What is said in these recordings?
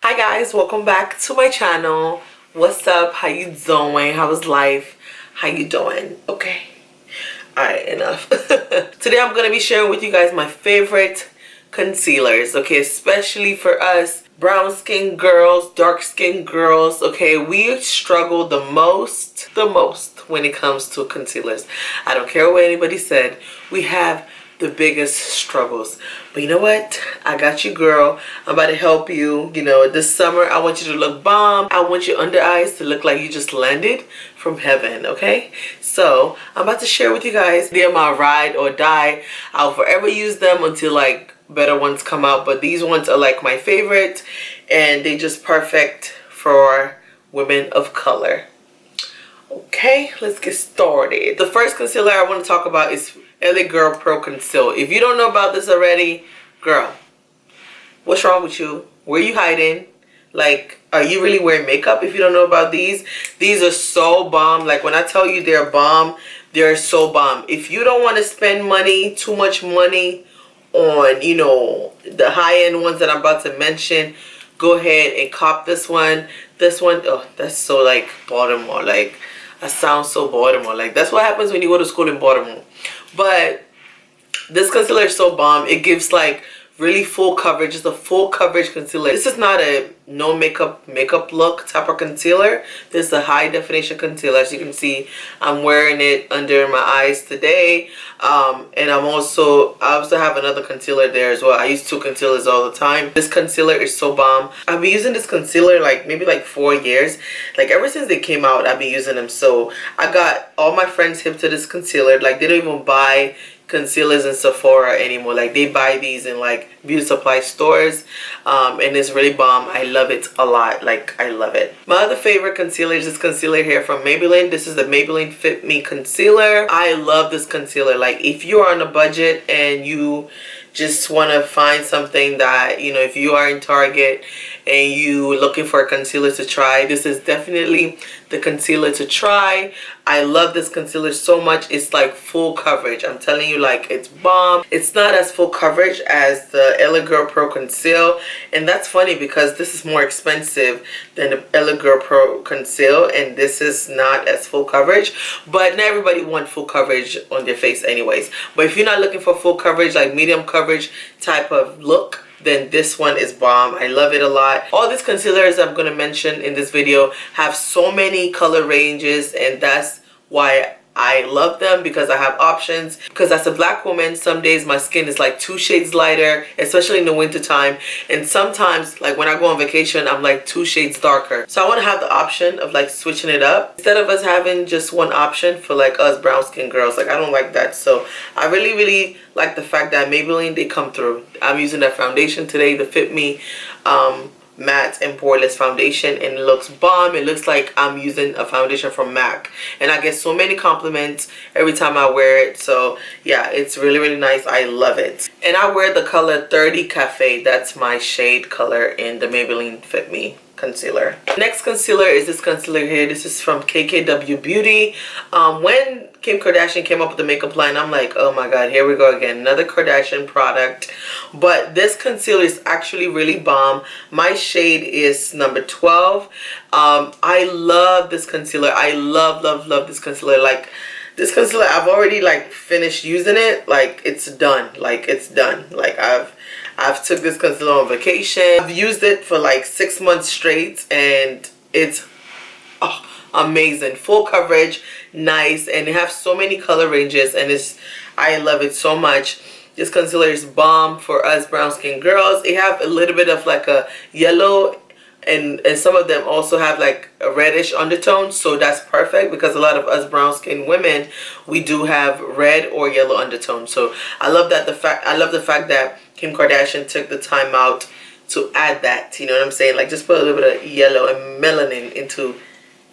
Hi guys, welcome back to my channel. What's up? How you doing? How was life? How you doing? Okay. Alright, enough. Today I'm gonna be sharing with you guys my favorite concealers, okay, especially for us brown skin girls, dark skin girls, okay. We struggle the most when it comes to concealers. I don't care what anybody said, we have the biggest struggles. But you know what? I got you, girl. I'm about to help you. You know, this summer I want you to look bomb. I want your under eyes to look like you just landed from heaven, okay? So I'm about to share with you guys. They're my ride or die. I'll forever use them until like better ones come out, but these ones are like my favorite and they just perfect for women of color. Okay, let's get started. The first concealer I want to talk about is LA Girl Pro Conceal. If you don't know about this already, girl, what's wrong with you? Where are you hiding? Like, are you really wearing makeup if you don't know about these? These are so bomb. Like, when I tell you they're bomb, they're so bomb. If you don't want to spend money, too much money on, you know, the high-end ones that I'm about to mention, go ahead and cop this one. This one, oh, that's so like Baltimore. Like, I sound so Baltimore. Like, that's what happens when you go to school in Baltimore. But this concealer is so bomb. It gives like really full coverage. It's a full coverage concealer. This is not a no makeup look type of concealer. This is a high definition concealer. As you can see, I'm wearing it under my eyes today. And I also have another concealer there as well. I use two concealers all the time. This concealer is so bomb. I've been using this concealer like maybe like 4 years. Like ever since they came out, I've been using them. So I got all my friends hip to this concealer. Like they don't even buy concealers in Sephora anymore. Like they buy these in like beauty supply stores, and it's really bomb. I love it a lot. Like I love it. My other favorite concealer is this concealer here from Maybelline. This is the Maybelline Fit Me concealer. I love this concealer. Like if you are on a budget and you just want to find something that, you know, if you are in Target and you looking for a concealer to try, this is definitely the concealer to try. I love this concealer so much. It's like full coverage. I'm telling you, like it's bomb. It's not as full coverage as the LA Girl Pro Conceal, and that's funny because this is more expensive than the LA Girl Pro Conceal, and this is not as full coverage. But not everybody wants full coverage on their face anyways. But if you're not looking for full coverage, like medium coverage type of look, then this one is bomb. I love it a lot. All these concealers I'm going to mention in this video have so many color ranges, and that's why I love them, because I have options. Because as a black woman, some days my skin is like 2 shades lighter, especially in the winter time, and sometimes like when I go on vacation I'm like 2 shades darker. So I want to have the option of like switching it up instead of us having just one option for like us brown skin girls. Like I don't like that. So I really like the fact that Maybelline, they come through. I'm using that foundation today, the Fit Me matte and poreless foundation, and it looks bomb. It looks like I'm using a foundation from MAC, and I get so many compliments every time I wear it. So yeah, it's really nice. I love it. And I wear the color 30 Cafe. That's my shade color in the Maybelline Fit Me concealer. Next concealer is this concealer here. This is from KKW Beauty. When Kim Kardashian came up with the makeup line, I'm like, oh my god, here we go again, another Kardashian product. But this concealer is actually really bomb. My shade is number 12. I love this concealer. I love this concealer. Like this concealer, I've already like finished using it. Like it's done. Like it's done. Like I've took this concealer on vacation. I've used it for like 6 months straight, and it's amazing. Full coverage, nice, and it has so many color ranges, and I love it so much. This concealer is bomb for us brown skin girls. It have a little bit of like a yellow, and some of them also have like a reddish undertone, so that's perfect because a lot of us brown skin women, we do have red or yellow undertones. So I love that. I love the fact that Kim Kardashian took the time out to add that. You know what I'm saying? Like just put a little bit of yellow and melanin into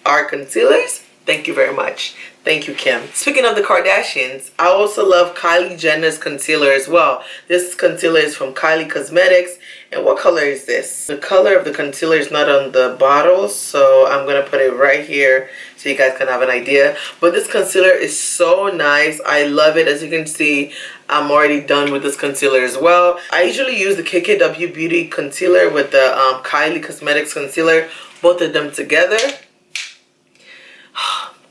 our concealers. Thank you very much. Thank you, Kim. Speaking of the Kardashians, I also love Kylie Jenner's concealer as well. This concealer is from Kylie Cosmetics. And what color is this? The color of the concealer is not on the bottle, so I'm going to put it right here so you guys can have an idea. But this concealer is so nice. I love it. As you can see, I'm already done with this concealer as well. I usually use the KKW Beauty concealer with the Kylie Cosmetics concealer. Both of them together.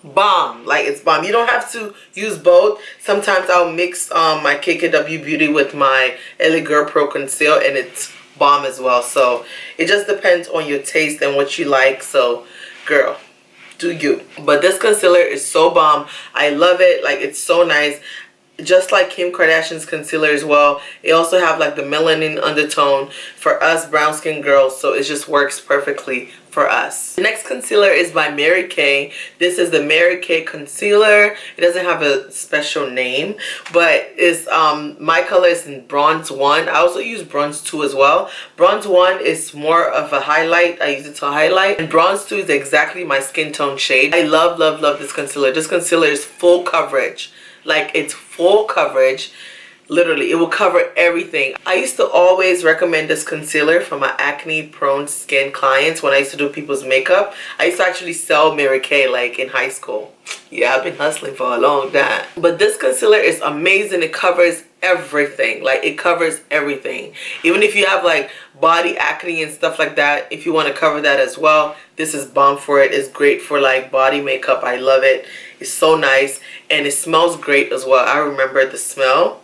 Bomb. Like, it's bomb. You don't have to use both. Sometimes I'll mix my KKW Beauty with my LA Girl Pro Conceal, and it's bomb as well. So it just depends on your taste and what you like. So girl, do you. But this concealer is so bomb. I love it. Like, it's so nice. Just like Kim Kardashian's concealer as well. It also have like the melanin undertone for us brown skin girls, so it just works perfectly for us. The next concealer is by Mary Kay. This is the Mary Kay concealer. It doesn't have a special name, but it's my color is in bronze 1. I also use bronze 2 as well. Bronze 1 is more of a highlight. I use it to highlight, and bronze 2 is exactly my skin tone shade. I love this concealer. This concealer is full coverage. Like, it's full coverage. Literally, it will cover everything. I used to always recommend this concealer for my acne prone skin clients when I used to do people's makeup. I used to actually sell Mary Kay like in high school. Yeah, I've been hustling for a long time. But this concealer is amazing. It covers everything. Like, it covers everything. Even if you have like body acne and stuff like that, if you want to cover that as well, this is bomb for it. It's great for like body makeup. I love it. It's so nice, and it smells great as well. I remember the smell,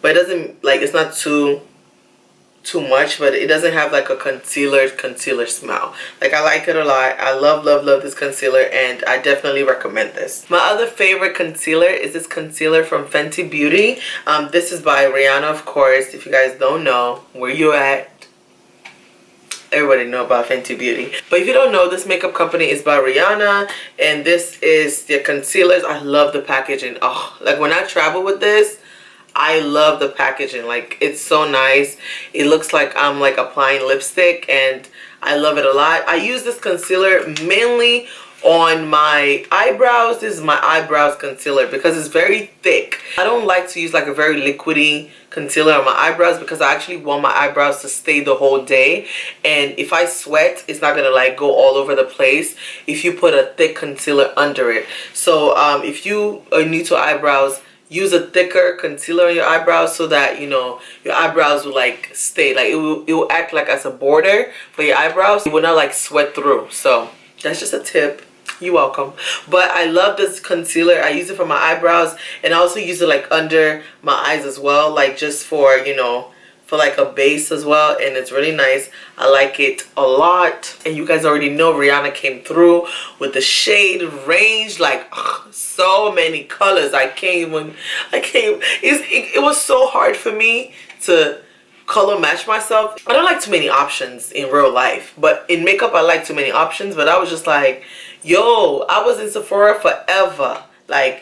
but it doesn't, like, it's not too much, but it doesn't have like a concealer smell. Like, I like it a lot. I love this concealer, and I definitely recommend this. My other favorite concealer is this concealer from Fenty Beauty. This is by Rihanna, of course. If you guys don't know, where you at? Everybody know about Fenty Beauty. But if you don't know, this makeup company is by Rihanna, and this is their concealers. I love the packaging. Oh, like, when I travel with this, I love the packaging. Like, it's so nice. It looks like I'm like applying lipstick, and I love it a lot. I use this concealer mainly on my eyebrows. This is my eyebrows concealer because it's very thick. I don't like to use like a very liquidy concealer on my eyebrows because I actually want my eyebrows to stay the whole day, and if I sweat, it's not gonna like go all over the place if you put a thick concealer under it. So if you are new to eyebrows, use a thicker concealer on your eyebrows so that, you know, your eyebrows will like stay, like it will act like as a border for your eyebrows. It will not like sweat through. So that's just a tip. You're welcome. But I love this concealer. I use it for my eyebrows, and I also use it like under my eyes as well, like just for, you know, for like a base as well, and it's really nice. I like it a lot. And you guys already know Rihanna came through with the shade range, like so many colors. It was so hard for me to color match myself. I don't like too many options in real life, but in makeup I like too many options. But I was just like, yo, I was in Sephora forever, like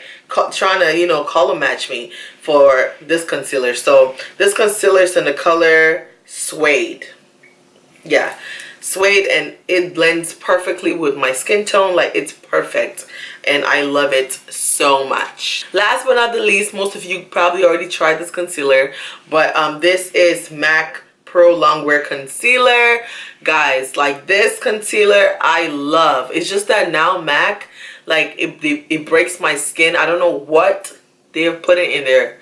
trying to, you know, color match me for this concealer. So this concealer is in the color Suede. Yeah, Suede, and it blends perfectly with my skin tone. Like, it's perfect, and I love it so much. Last but not the least, most of you probably already tried this concealer, but this is MAC Pro Longwear Concealer. Guys, like, this concealer I love. It's just that now MAC, like, it breaks my skin. I don't know what they're putting in their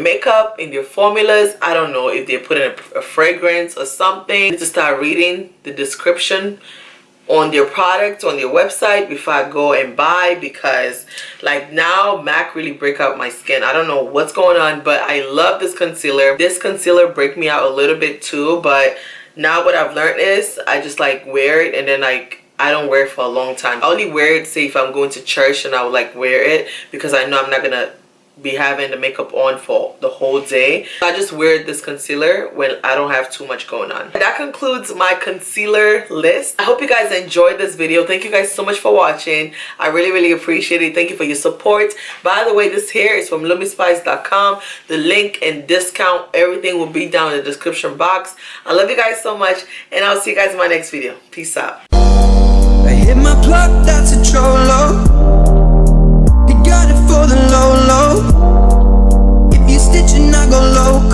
makeup, in their formulas. I don't know if they're putting a fragrance or something. I need to start reading the description on their products on their website before I go and buy, because like now MAC really break out my skin. I don't know what's going on, but I love this concealer. This concealer break me out a little bit too, but now what I've learned is I just like wear it, and then like I don't wear it for a long time. I only wear it, say, if I'm going to church, and I would like wear it because I know I'm not gonna be having the makeup on for the whole day. I just wear this concealer when I don't have too much going on. That concludes my concealer list. I hope you guys enjoyed this video. Thank you guys so much for watching. I really appreciate it. Thank you for your support. By the way, this hair is from lumispice.com. The link and discount, everything will be down in the description box. I love you guys so much, and I'll see you guys in my next video. Peace out. hit my plug, that's a trollo. You got it for the low, low. If you stitching, I go low.